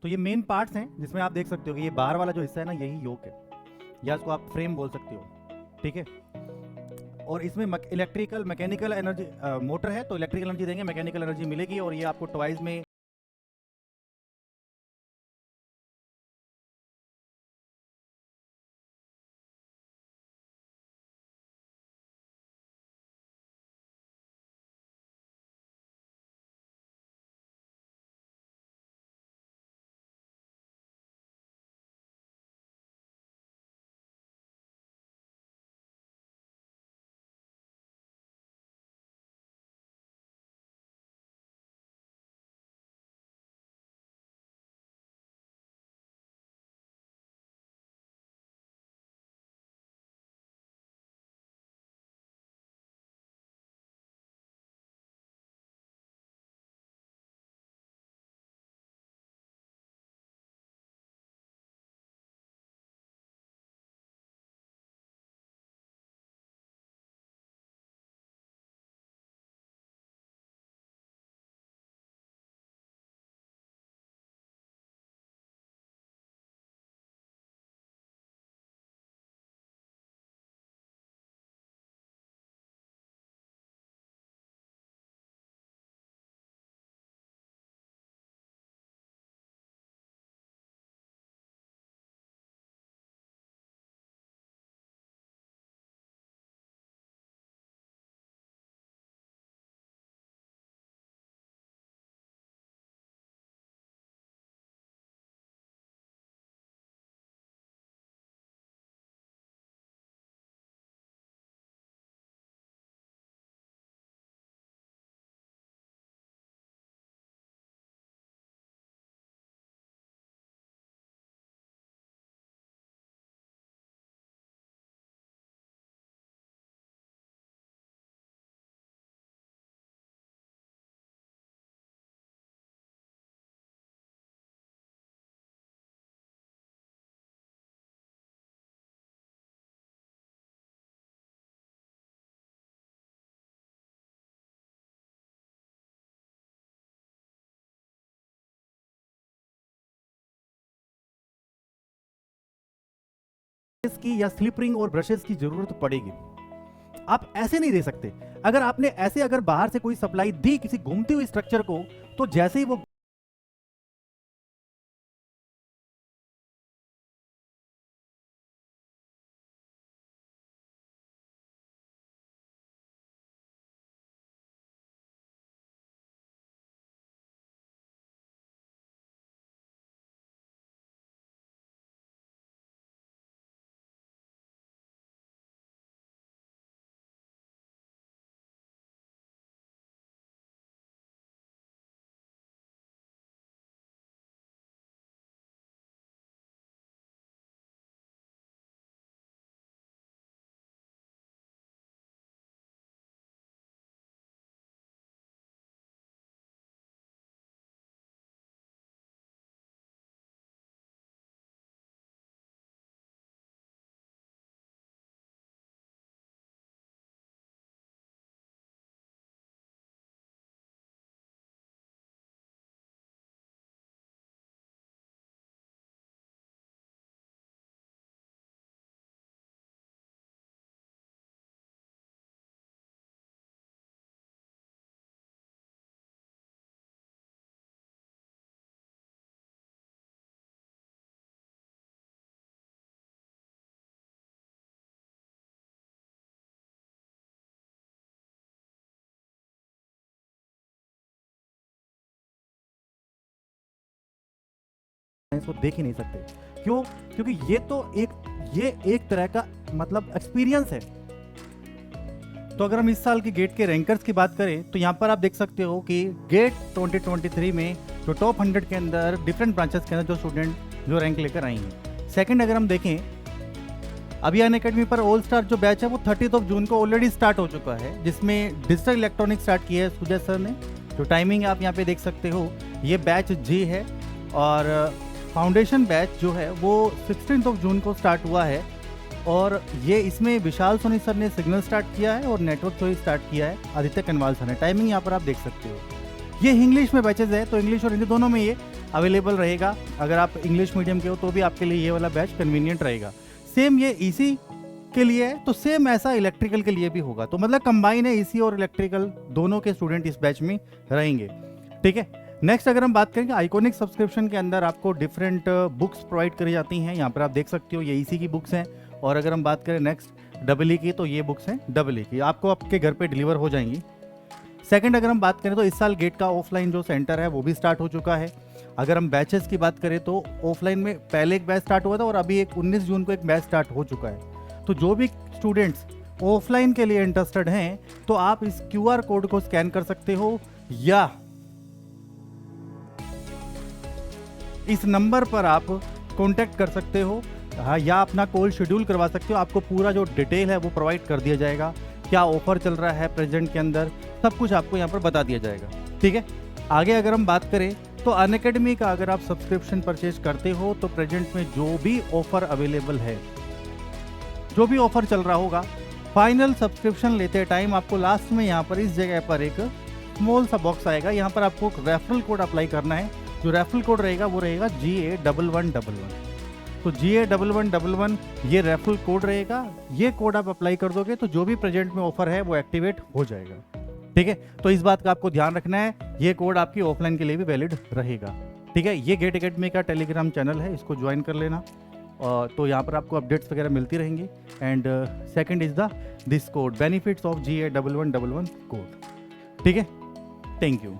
तो ये main parts हैं जिसमें आप देख सकते हो कि ये बाहर वाला जो हिस्सा है ना, यही योक है, या इसको आप फ्रेम बोल सकते हो, ठीक है। और इसमें इलेक्ट्रिकल मैकेनिकल एनर्जी, मोटर है तो इलेक्ट्रिकल एनर्जी देंगे, मैकेनिकल एनर्जी मिलेगी, और ये आपको टॉयज में की या स्लिप रिंग और ब्रशेस की जरूरत पड़ेगी। आप ऐसे नहीं दे सकते। अगर आपने ऐसे अगर बाहर से कोई सप्लाई दी किसी घूमती हुई स्ट्रक्चर को, तो जैसे ही वो इसको देख ही नहीं सकते। क्यों? क्योंकि ये एक तरह का मतलब एक्सपीरियंस है। तो अगर हम इस साल के गेट के रैंकर्स की बात करें तो यहाँ पर आप देख सकते हो कि गेट 2023 में जो टॉप 100 के अंदर डिफरेंट ब्रांचेस के अंदर जो स्टूडेंट जो रैंक लेकर आई हैं। सेकंड अगर हम देखें, अभी अनअकैडमी पर ऑल स्टार जो बैच है वो 30 जून को ऑलरेडी स्टार्ट हो चुका है, जिसमें डिजिटल इलेक्ट्रॉनिक स्टार्ट किया है सुजय सर ने। जो टाइमिंग आप यहाँ पे देख सकते हो, ये बैच जी है, और फाउंडेशन बैच जो है वो 16 जून को स्टार्ट हुआ है, और ये इसमें विशाल सोनी सर ने सिग्नल स्टार्ट किया है और नेटवर्क थ्योरी स्टार्ट किया है आदित्य कनवाल सर ने। टाइमिंग यहाँ पर आप देख सकते हो। ये इंग्लिश में बैचेज है, तो इंग्लिश और हिंदी दोनों में ये अवेलेबल रहेगा। अगर आप इंग्लिश मीडियम के हो तो भी आपके लिए ये वाला बैच कन्वीनियंट रहेगा। सेम ये ईसी के लिए है तो सेम ऐसा इलेक्ट्रिकल के लिए भी होगा। तो मतलब कंबाइन है, ईसी और इलेक्ट्रिकल दोनों के स्टूडेंट इस बैच में रहेंगे। ठीक है, नेक्स्ट अगर हम बात करेंगे आइकॉनिक सब्सक्रिप्शन के अंदर आपको डिफरेंट बुक्स प्रोवाइड करी जाती हैं। यहाँ पर आप देख सकते हो ये ईसी की बुक्स हैं। और अगर हम बात करें नेक्स्ट डबल की, तो ये बुक्स हैं डबल की, आपको आपके घर पे डिलीवर हो जाएंगी। सेकंड अगर हम बात करें तो इस साल गेट का ऑफलाइन जो सेंटर है वो भी स्टार्ट हो चुका है। अगर हम बैचेस की बात करें तो ऑफलाइन में पहले एक बैच स्टार्ट हुआ था और अभी एक 19 जून को एक बैच स्टार्ट हो चुका है। तो जो भी स्टूडेंट्स ऑफलाइन के लिए इंटरेस्टेड हैं तो आप इस क्यूआर कोड को स्कैन कर सकते हो या इस नंबर पर आप कांटेक्ट कर सकते हो, हाँ, या अपना कॉल शेड्यूल करवा सकते हो। आपको पूरा जो डिटेल है वो प्रोवाइड कर दिया जाएगा, क्या ऑफर चल रहा है प्रेजेंट के अंदर, सब कुछ आपको यहाँ पर बता दिया जाएगा। ठीक है, आगे अगर हम बात करें तो अनअकैडमी का अगर आप सब्सक्रिप्शन परचेज करते हो तो प्रेजेंट में जो भी ऑफर अवेलेबल है, जो भी ऑफर चल रहा होगा, फाइनल सब्सक्रिप्शन लेते टाइम आपको लास्ट में यहाँ पर इस जगह पर एक स्मॉल सा बॉक्स आएगा। यहाँ पर आपको रेफरल कोड अप्लाई करना है। जो रेफरल कोड रहेगा वो रहेगा GA1111। तो GA1111 ये रेफरल कोड रहेगा। ये कोड आप अप्लाई कर दोगे तो जो भी प्रेजेंट में ऑफर है वो एक्टिवेट हो जाएगा। ठीक है, तो इस बात का आपको ध्यान रखना है, ये कोड आपकी ऑफलाइन के लिए भी वैलिड रहेगा। ठीक है, ये गेट अकेडमी का टेलीग्राम चैनल है, इसको ज्वाइन कर लेना। तो यहाँ पर आपको अपडेट्स वगैरह मिलती रहेंगी। And second is the this code benefits of GA1111 code. ठीक है, थैंक यू।